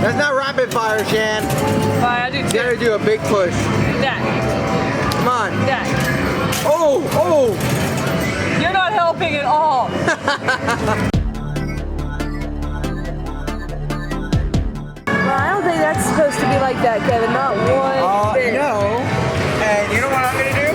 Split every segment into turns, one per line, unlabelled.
That's not rapid fire, Shan.
Fine, I do
You
two.
gotta do a big push.
That.
Come on.
That.
Oh, oh.
You're not helping at all. I don't think that's supposed to be like that, Kevin. Not one bit.
No. And you know what I'm gonna do?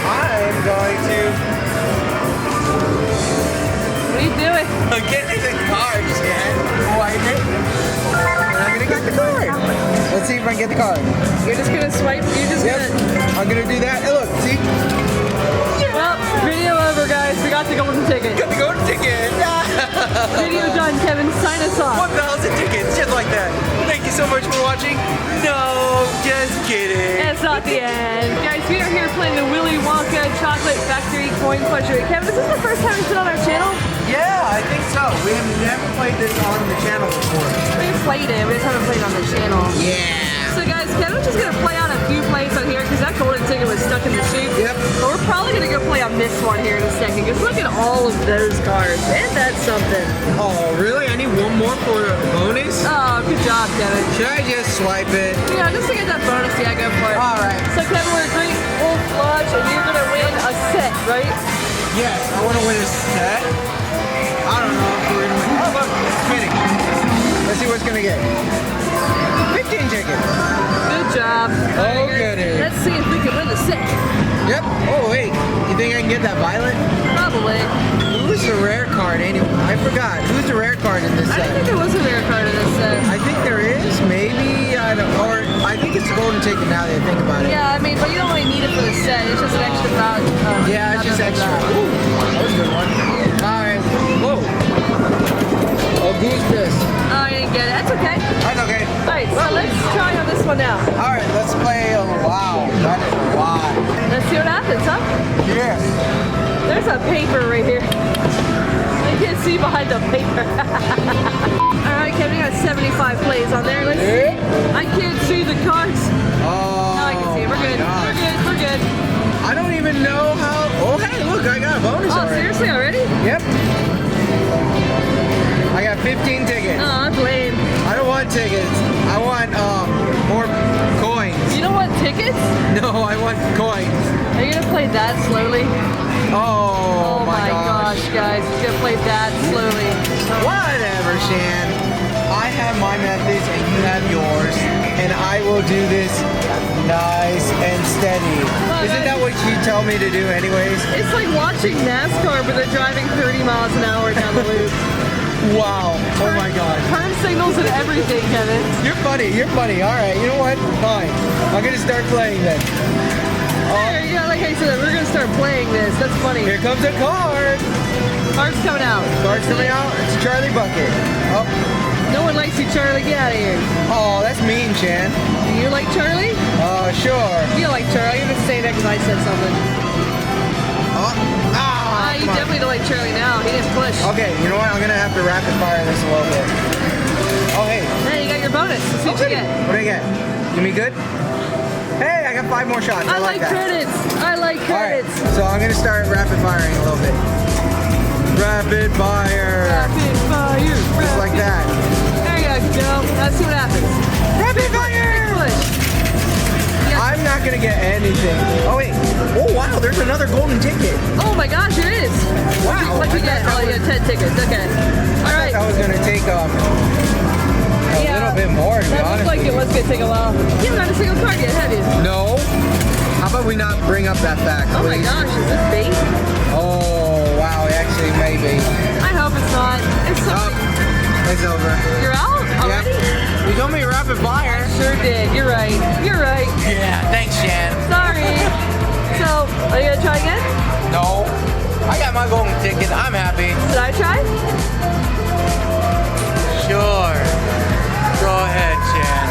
I'm going to
What are you doing?
get in the card, Shan. Wipe it. And I'm gonna get the card. Let's see if I can get the card.
You're just gonna swipe. You're just
Yep.
gonna.
I'm gonna do that. Hey, look, see?
Well, video over, guys. We got the golden ticket.
Got the golden ticket.
Video done, Kevin. Sign us off.
1,000 tickets, just like that. Thank you so much for watching. No, just kidding.
It's not the end. Guys, we are here playing the Willy Wonka Chocolate Factory Coin Pusher. Kevin, is this the first time it's been on our channel?
Yeah, I think so. We have never played this on the channel before.
We've played it, we just haven't played it on the channel.
Yeah.
So guys, Kevin's just gonna play out a few plays on here because that golden ticket was stuck in the chute.
Yep.
But we're probably gonna go play on this one here in a second because look at all of those cards. Isn't that something?
Oh, really? I need one more for a bonus?
Oh, good job, Kevin.
Should I just swipe it?
Yeah, just to get that bonus, yeah, go for it.
All right.
So Kevin, we're a great full flush and you're gonna win a set, right?
Yes, I want to win a set. I don't know if we're going to win. Oh, look, it's spinning. Let's see what's going to get. 15 tickets.
Good job.
Oh,
Alright, guys,
goody.
let's see if we can win the set.
Yep. Oh, wait. You think I can get that violet?
Probably.
Who's the rare card anyway? I forgot. Who's the rare card in this
I
set?
don't think there was a rare card in this set.
I think there is. Maybe. I don't. Or I think it's a golden ticket now that I think about it.
Yeah, I mean, but you don't really need it for the set. It's just an extra value.
Yeah, it's just extra. Ooh, that was a good one. Alright. Whoa. Oh, goose this.
Oh, I didn't get it. That's okay.
That's okay.
Alright, so let's try on this one now.
Alright, let's play a wow. That is a lot.
Let's see what happens, huh?
Yes.
There's a paper right here. I can't see behind the paper. Alright, Kevin, you got 75 plays on there. Let's see. I can't see the cards.
Oh.
Now I can see it. We're good.
gosh.
We're good. We're good.
I don't even know how. Oh, hey, look, I got a bonus
Oh,
already.
seriously, already?
Yep. I got 15 tickets.
Oh, I'm lame.
I don't want tickets. I want more coins.
You don't want tickets?
No, I want coins.
Are you gonna play that slowly?
Oh,
my gosh, guys. He's gonna play that slowly.
Whatever, Shan. I have my methods and you have yours. And I will do this nice and steady. Isn't that what you tell me to do anyways?
It's like watching NASCAR, but they're driving 30 miles an hour down the loop.
Wow. Oh my gosh.
Turn signals and everything, Kevin.
You're funny. You're funny. All right. You know what? Fine. I'm going to start playing then.
There you go. Like I said, we're gonna start playing this. That's funny.
Here comes a card.
Card's coming out.
Card's coming out. It's Charlie Bucket. Oh.
No one likes you, Charlie. Get out of here.
Oh, that's mean, Shan.
Do you like Charlie?
Sure.
You like Charlie. You're just saying that because I said something.
Oh. Ah,
You
come on.
definitely don't like Charlie now. He didn't push.
Okay, you know what? I'm going to have to rapid fire this a little bit. Oh, hey.
Hey, you got your bonus. Let's see what you get.
What do I get? Give me good? Hey, I got 5 more shots.
I like
that.
credits. I like credits.
All right, so I'm going to start rapid firing a little bit. Rapid fire.
Rapid fire.
Just like that.
There you go. Let's see what happens.
Rapid fire!
Push.
I'm not going to get anything. Oh, wait. Oh, wow, there's another golden ticket.
Oh my gosh, there is.
Wow.
What'd you get? Oh, you got 10 tickets. Okay. All right.
I was going to take a little bit more, to be
That
honest.
looked like it was going to take a while. You haven't got a single card yet, have you?
No. How about we not bring up that fact,
Oh my
please?
gosh, is this bait?
Oh, wow, actually maybe.
I hope it's not. It's so
It's over.
You're out already?
Yep. You told me rapid fire.
Sure did. You're right. You're right.
Yeah, thanks, Shan.
Sorry. So, are you going to try again?
No. I got my golden ticket. I'm happy.
Should I try?
Sure. Go ahead, Shan.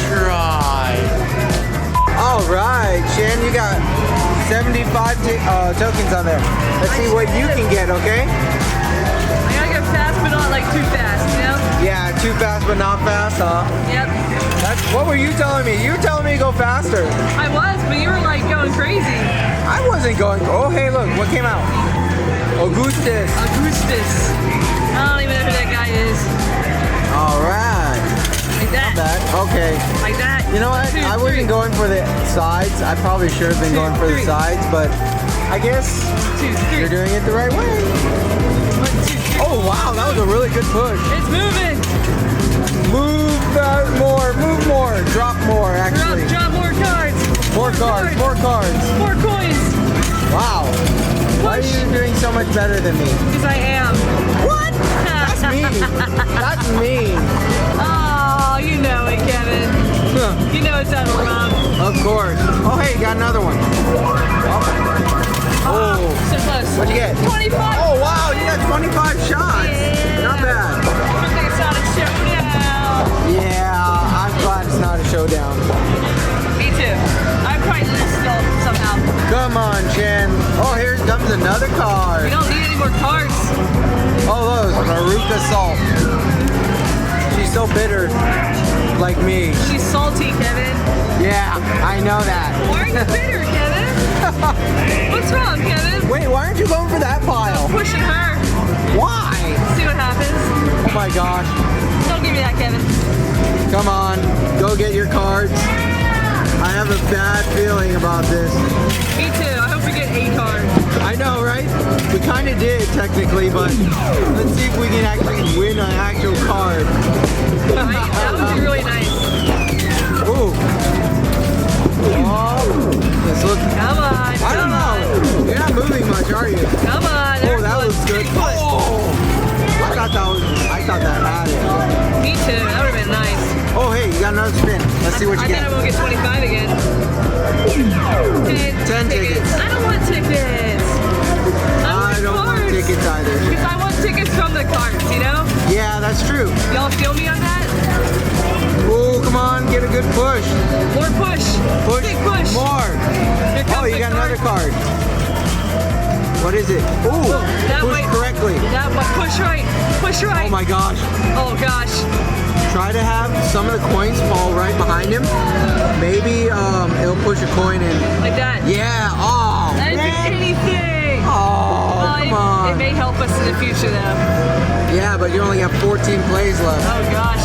Try. All right, Shan, you got 75 tokens on there. Let's see what you can get, okay?
I gotta go fast, but not like too fast, you know?
Yeah, too fast but not fast, huh?
Yep.
What were you telling me? You were telling me to go faster.
I was, but you were like going crazy.
I wasn't going. Oh, hey, look, what came out? Augustus.
Augustus. I don't even know who that guy is.
All right. Okay.
Like that.
You know what?
2,
I
3.
wasn't going for the sides. I probably should have been
2,
going for the
3.
sides, but I guess
2, 3.
you're doing it the right way.
1, 2, 3.
Oh wow, that was a really good push.
It's moving.
Move that more, move more, drop more actually.
Drop more cards.
More cards, more cards.
More coins.
Wow. Why are
Push.
you doing so much better than me?
Because I am.
What? That's mean. That's mean.
Oh, you know it, Kevin. You know it's out of love.
Of course. Oh hey, got another one. Oh.
So close.
What'd you get?
25.
Oh wow, you got 25 shots.
Yeah.
Not bad.
I think it's not a showdown.
Yeah, I'm glad it's not a showdown.
Me too. I'm probably lose still somehow.
Come on, Shan. Oh, here comes another
We
card.
don't need any more cards.
Oh, those Maruka Salt. She's so bitter, like me.
She's salty, Kevin.
Yeah, I know that.
Why are you bitter, Kevin? What's wrong, Kevin?
Wait, why aren't you going for that pile?
Pushing her.
Why?
See what happens.
Oh my gosh.
Don't give me that, Kevin.
Come on, go get your cards. I have a bad feeling about this.
Me too. I hope we get 8 cards.
I know, right? We kind of did technically, but let's see if we can actually win an actual card.
Right? That would be really nice.
Ooh. Oh, let's look.
Come on.
I don't know. You're not moving much, are you?
Come on.
Oh, that looks good. Oh, I thought that had it.
Me too. That would have been nice.
Oh, hey, you got another spin. Let's see what you
I
get.
thought I won't get 25 again.
10 tickets.
I don't want tickets.
I don't want
cards.
tickets either.
Because I want tickets from the cards, you know?
Yeah, that's true.
Y'all feel me on that?
Oh, come on, get a good push.
More push.
Push.
Big push.
More.
Here comes
Oh, you
the
got another card. What is it? Ooh,
That
push
way.
correctly.
That one. Push right. Push right.
Oh my gosh.
Oh gosh.
Try to have some of the coins fall right behind him. Maybe it'll push a coin in.
Like that.
Yeah. Oh,
That didn't do
man.
anything.
Oh,
Well,
come
it
on.
may help us in the future though.
Yeah, but you only have 14 plays left.
Oh gosh.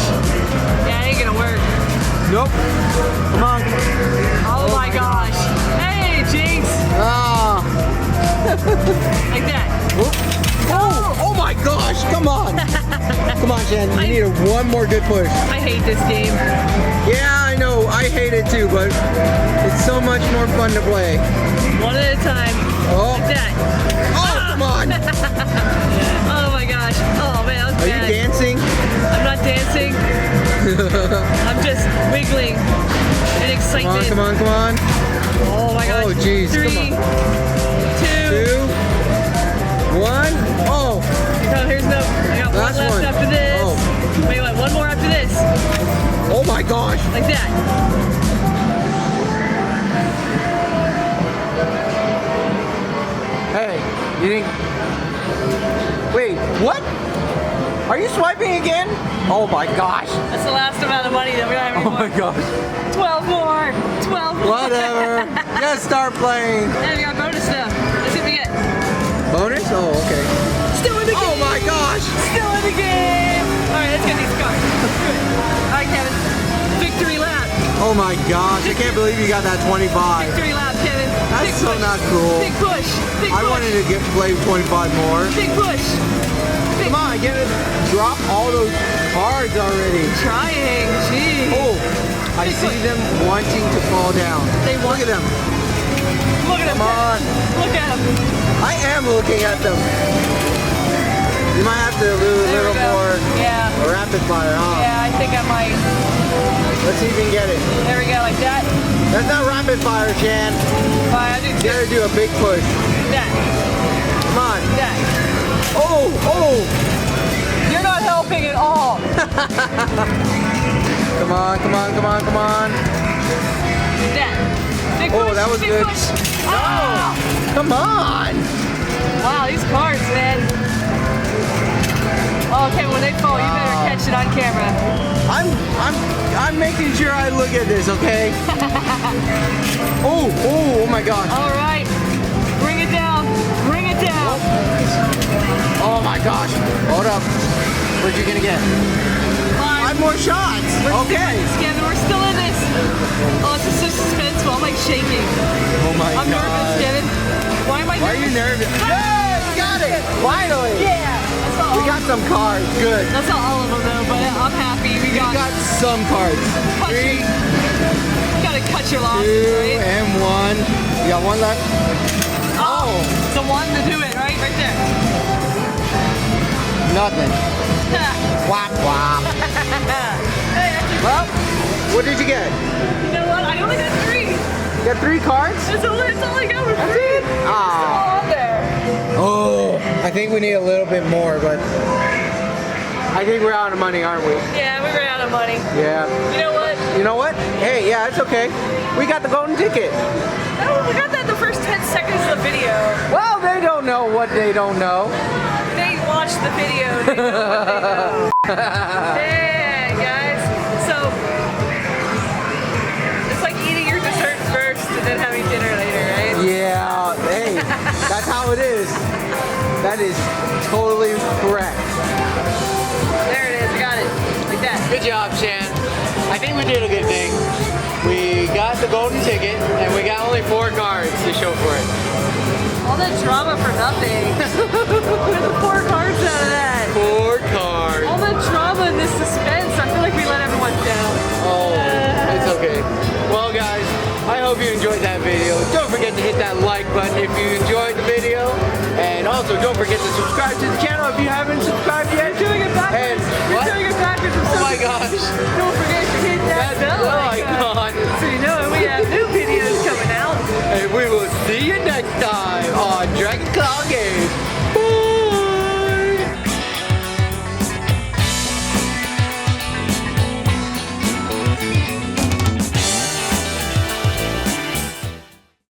Yeah, it ain't gonna work.
Nope. Come on.
Oh, my gosh. Hey, Jinx.
Ah.
Like that.
Oh my gosh, come on. Come on, Shan, you need one more good push.
I hate this game.
Yeah, I know, I hate it too, but it's so much more fun to play.
One at a time.
Oh,
Like that.
oh come on.
Oh my gosh. Oh man, that was
Are you
bad.
dancing?
I'm not dancing. I'm just wiggling in excitement.
Come on, come on, come on.
Oh my gosh.
Oh, jeez,
3,
come
2.
2, 1. Oh,
No, here's no. I got one
Last
left
one.
after this.
Oh.
Wait, one more after this.
oh my gosh.
Like that.
Hey, you think... Wait, what? Are you swiping again? Oh my gosh.
That's the last amount of money that we have
Oh
anymore.
my gosh.
12 more. 12 more.
Whatever. Just start playing.
And we got bonus stuff. Let's see what we get.
Bonus? Oh, okay.
Still in the game.
Oh my gosh.
Still in the game. All right, let's get these cards. Let's do it. All right, Kevin. Victory lap.
Oh my gosh. I can't believe you got that 25.
Victory lap, Kevin.
That's
Big
so
push.
not cool.
Big push. Big push.
I wanted to play 25 more.
Big push. Big
Come on, get it. Drop all those cards already.
Trying. Gee.
Oh, I
Big
see
push.
them wanting to fall down.
They want-
Look at them.
Look at him.
Come on.
Look at him.
I am looking at them. You might have to do a
There
little
we go.
more
Yeah.
rapid fire, huh?
Yeah, I think I might.
Let's see if you can get it.
There we go, like that.
That's not rapid fire, Shan.
Fine, I do
You gotta do a big push.
that.
Come on.
That.
Oh, oh.
You're not helping at all.
Come on, come on, come on, come on.
That. Big
Oh,
push.
that was
big
good.
Push. Oh!
Come on.
Wow, these cards, man. Oh, okay, when they fall, you better
Wow.
catch it on camera.
I'm making sure I look at this, okay? Oh my gosh.
All right. Bring it down. Bring it down.
Oh my gosh. Hold up. What you gonna get? 5 more shots.
We're
Okay.
serious, Kevin. We're Oh, it's just so suspenseful. I'm like shaking.
Oh my
I'm
god.
nervous, Kevin. Why am I nervous?
Why are you nervous? Yeah, you got it! Finally!
Yeah. That's not
We
all.
got some cards. Good.
That's not all of them though, but I'm happy. We
We
got.
got some cards.
Cut
3,
You gotta cut your
2,
losses, right?
and 1. You got one left? Oh!
The one to do it, right? Right there.
Nothing. Wop wop.
Hey,
Well, what did you get?
you know what? I only got 3.
You got 3 cards?
That's all I got for free.
Ah.
All on there.
Oh, I think we need a little bit more, but I think we're out of money, aren't we?
Yeah, we ran out of money.
Yeah.
You know what?
You know what? Hey, yeah, it's okay. We got the golden ticket.
Oh, we got that in the first 10 seconds of the video.
Well, they don't know what they don't know.
They watched the video. They know what they know. Yeah, guys. So, it's like eating your dessert first and then having dinner later, right?
Yeah, hey, that's how it is. That is totally correct.
There it is. I got it. Like that.
Good job, Shan. I think we did a good thing. We got the golden ticket, and we got only 4 cards to show for it.
All that drama for nothing. Get the 4 cards out of that.
4 cards.
All that drama and this suspense. I feel like we let everyone down.
Oh, it's okay. Well, guys, I hope you enjoyed that video. Don't forget to hit that like button if you enjoyed the video. And also, don't forget to subscribe to the